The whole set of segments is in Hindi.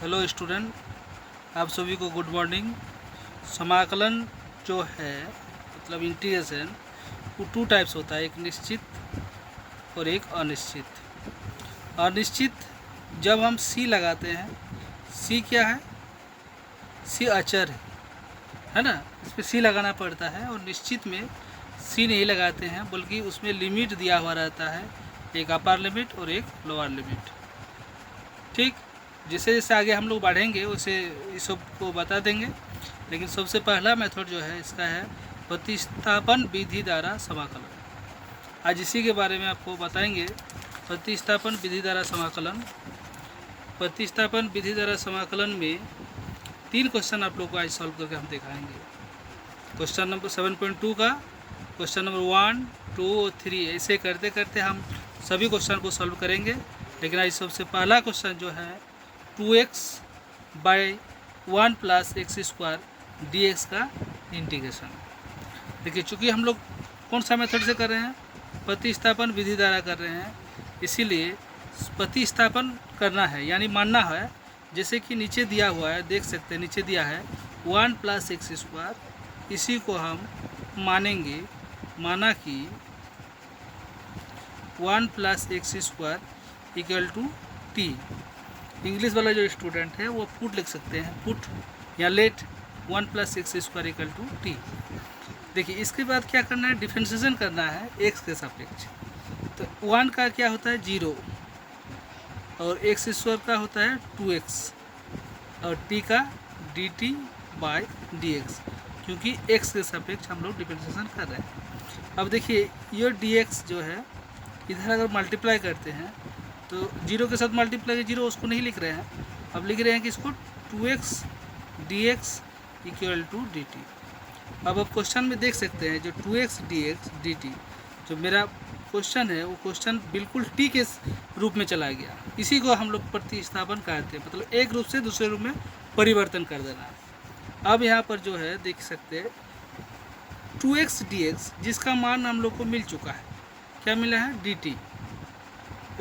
हेलो स्टूडेंट, आप सभी को गुड मॉर्निंग। समाकलन जो है मतलब इंटीग्रेशन, वो टू टाइप्स होता है, एक निश्चित और एक अनिश्चित। अनिश्चित जब हम सी लगाते हैं, सी क्या है? सी अचर है ना, इस पर सी लगाना पड़ता है। और निश्चित में सी नहीं लगाते हैं, बल्कि उसमें लिमिट दिया हुआ रहता है, एक अपर लिमिट और एक लोअर लिमिट। ठीक, जैसे जैसे आगे हम लोग बढ़ेंगे वैसे इस सब को बता देंगे। लेकिन सबसे पहला मेथड जो है इसका है प्रतिस्थापन विधि द्वारा समाकलन। आज इसी के बारे में आपको बताएंगे। प्रतिस्थापन विधि द्वारा समाकलन। प्रतिस्थापन विधि द्वारा समाकलन में 3 क्वेश्चन आप लोग को आज सॉल्व करके हम दिखाएंगे। क्वेश्चन नंबर 7.2 का, क्वेश्चन नंबर 1, 2 और 3 ऐसे करते करते हम सभी क्वेश्चन को सॉल्व करेंगे। लेकिन आज सबसे पहला क्वेश्चन जो है 2x/1 + x² dx का इंटीग्रेशन। देखिए, चूँकि हम लोग कौन सा मेथड से कर रहे हैं? प्रतिस्थापन विधि द्वारा कर रहे हैं, इसीलिए प्रतिस्थापन करना है, यानी मानना है। जैसे कि नीचे दिया हुआ है, देख सकते हैं नीचे दिया है 1 + x², इसी को हम मानेंगे। माना कि 1 + x² = t। इंग्लिश वाला जो स्टूडेंट है वो पुट लिख सकते हैं, पुट या लेट 1 + x² = t। देखिए, इसके बाद क्या करना है? डिफरेंशिएशन करना है x के सापेक्ष। तो 1 का क्या होता है? 0, और x² का होता है 2x, और t का dt/dx, क्योंकि x के सापेक्ष हम लोग डिफरेंशिएशन कर रहे हैं। अब देखिए, ये dx जो है इधर अगर मल्टीप्लाई करते हैं तो 0 के साथ मल्टीप्लाई, 0 उसको नहीं लिख रहे हैं, अब लिख रहे हैं कि इसको 2x dx = dt। अब आप क्वेश्चन में देख सकते हैं जो 2x dx dt जो मेरा क्वेश्चन है, वो क्वेश्चन बिल्कुल t के रूप में चला गया। इसी को हम लोग प्रतिस्थापन कहते हैं, मतलब एक रूप से दूसरे रूप में परिवर्तन कर देना। अब यहाँ पर जो है देख सकते हैं 2x dx, जिसका मान हम लोग को मिल चुका है, क्या मिला है? dt।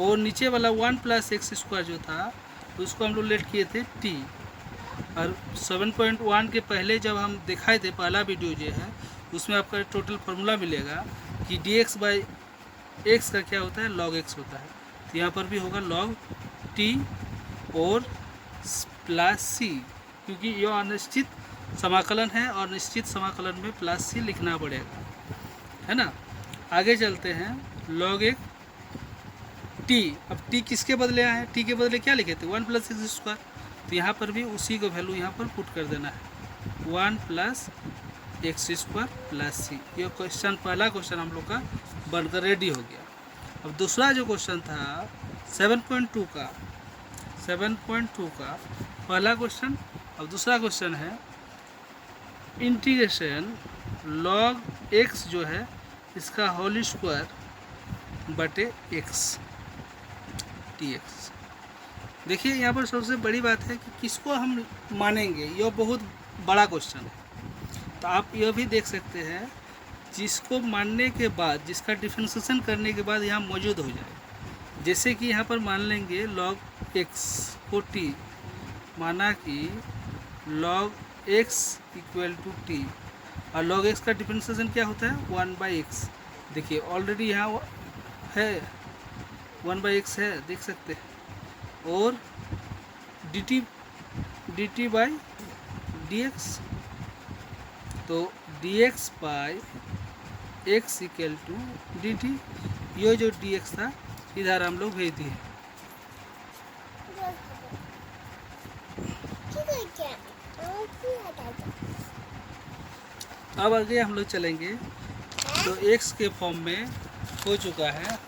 और नीचे वाला 1 + x² जो था उसको हम लोग लेट किए थे t। और 7.1 के पहले जब हम दिखाए थे, पहला वीडियो जो है उसमें आपका टोटल फार्मूला मिलेगा कि dx/x का क्या होता है? log x होता है। तो यहाँ पर भी होगा log t और +c, क्योंकि यह अनिश्चित समाकलन है और निश्चित समाकलन में +c लिखना पड़ेगा, है ना। आगे चलते हैं, log एक t। अब t किसके बदले आए हैं? t के बदले क्या लिखे थे? 1 + x²। तो यहाँ पर भी उसी को वैल्यू यहाँ पर पुट कर देना है, 1 + x² + c। ये क्वेश्चन, पहला क्वेश्चन हम लोग का बनकर रेडी हो गया। अब दूसरा जो क्वेश्चन था 7.2 का, 7.2 का पहला क्वेश्चन। अब दूसरा क्वेश्चन है इंटीग्रेशन log x जो है इसका होल स्क्वायर बटे x dx। देखिए, यहाँ पर सबसे बड़ी बात है कि किसको हम मानेंगे। यह बहुत बड़ा क्वेश्चन है। तो आप यह भी देख सकते हैं, जिसको मानने के बाद, जिसका डिफरेंशिएशन करने के बाद यहाँ मौजूद हो जाए। जैसे कि यहाँ पर मान लेंगे log x को t, माना कि log x = t, और log x का डिफरेंशिएशन क्या होता है? 1/x। देखिए, ऑलरेडी यहाँ है 1/x है, देख सकते हैं। और dt/dx, तो dx/x = dt। ये जो dx था इधर हम लोग भेज दिए। अब आगे हम लोग चलेंगे, तो x के फॉर्म में हो चुका है।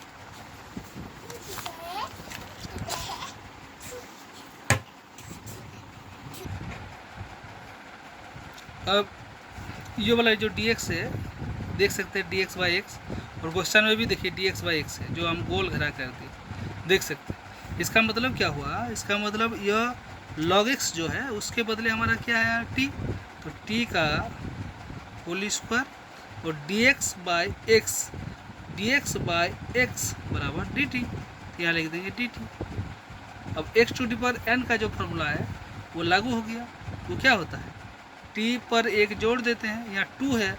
अब ये वाला जो dx है, देख सकते हैं dx/x, और क्वेश्चन में भी देखिए dx/x है जो हम गोल घेरा कर दिए, देख सकते हैं। इसका मतलब क्या हुआ? इसका मतलब यह log x जो है उसके बदले हमारा क्या है? t। तो t का होल स्क्वायर और dx/x, dx/x = dt। यहाँ लिख देंगे dt। अब x⁴n का जो फॉर्मूला है वो लागू हो गया। वो क्या होता है, टी पर एक जोड़ देते हैं, यहाँ 2 है,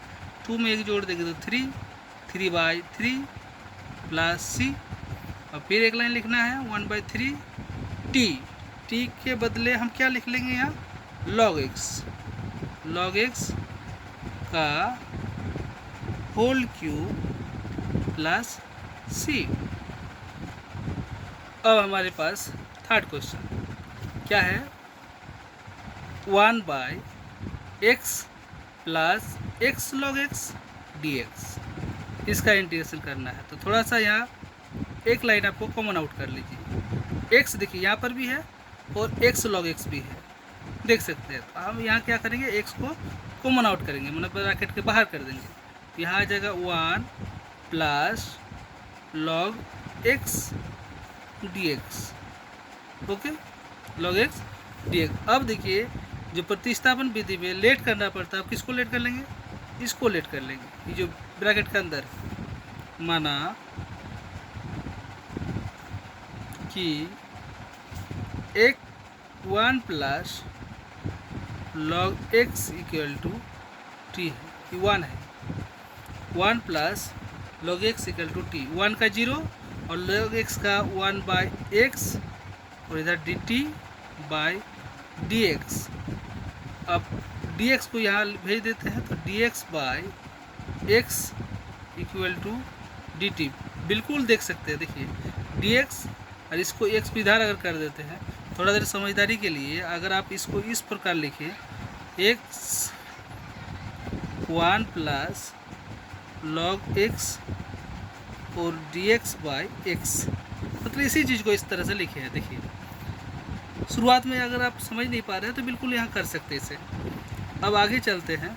2 में एक जोड़ देंगे तो 3, 3/3 प्लस सी, और फिर एक लाइन लिखना है 1/3 टी। टी के बदले हम क्या लिख लेंगे यहाँ, log x का होल क्यूब प्लस सी। अब हमारे पास थर्ड क्वेश्चन क्या है, 1/x plus x log x dx, इसका इंटीग्रेशन करना है। तो थोड़ा सा यहाँ एक लाइन आपको कॉमन आउट कर लीजिए। x देखिए यहाँ पर भी है और x log x भी है, देख सकते हैं। तो हम यहाँ क्या करेंगे, x को कॉमन आउट करेंगे, मतलब ब्रैकेट के बाहर कर देंगे। यहाँ आ जाएगा 1 plus log x dx, okay, log x dx। अब देखिए जो प्रतिस्थापन विधि में लेट करना पड़ता है, अब किसको लेट कर लेंगे, इसको लेट कर लेंगे। ये जो ब्रैकेट के अंदर माना कि 1 plus log x equal to T है, ये 1 है, 1 plus log x equal to T, 1 का 0 और log x का 1/x और इधर dt बाई dx। अब dx को यहाँ भेज देते हैं, तो dx by x equal to dt, बिल्कुल देख सकते हैं। देखिए dx और इसको x भी इधर अगर कर देते हैं, थोड़ा देर समझदारी के लिए अगर आप इसको इस प्रकार लिखें, x 1 प्लस log x और dx बाई x, मतलब इसी चीज़ को इस तरह से लिखे हैं। देखिए शुरुआत में अगर आप समझ नहीं पा रहे हैं तो बिल्कुल यहाँ कर सकते हैं इसे। अब आगे चलते हैं,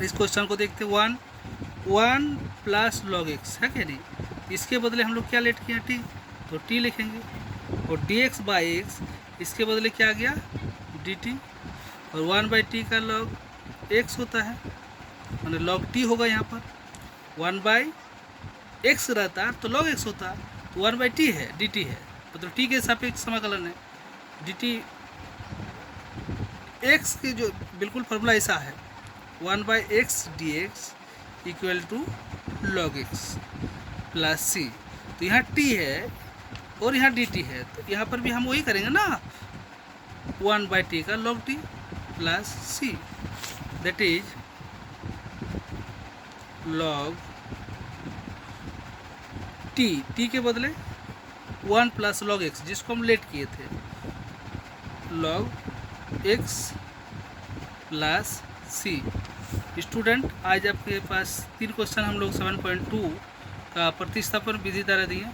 इस क्वेश्चन को देखते हैं। 1 प्लस log x है क्या नहीं, इसके बदले हम लोग क्या लेट किया, t, तो t लिखेंगे, और dx बाई x इसके बदले क्या आ गया, dt, और 1/t का log x होता है, मैंने log t होगा यहाँ पर, 1/x रहता तो log x होता, तो 1/t है, dt है, मतलब t के सापेक्ष समाकलन है। dt x के जो बिल्कुल फॉर्मूला ऐसा है, 1/x dx equal to log x plus c. तो यहाँ t है और यहाँ dt है, तो यहाँ पर भी हम वही करेंगे ना, 1/t का log t plus C, that is log t के बदले 1 प्लस log x जिसको हम लेट किए थे, log x प्लस सी। स्टूडेंट आज आपके पास 3 क्वेश्चन हम लोग 7.2 का प्रतिस्थापन विधि द्वारा दिए।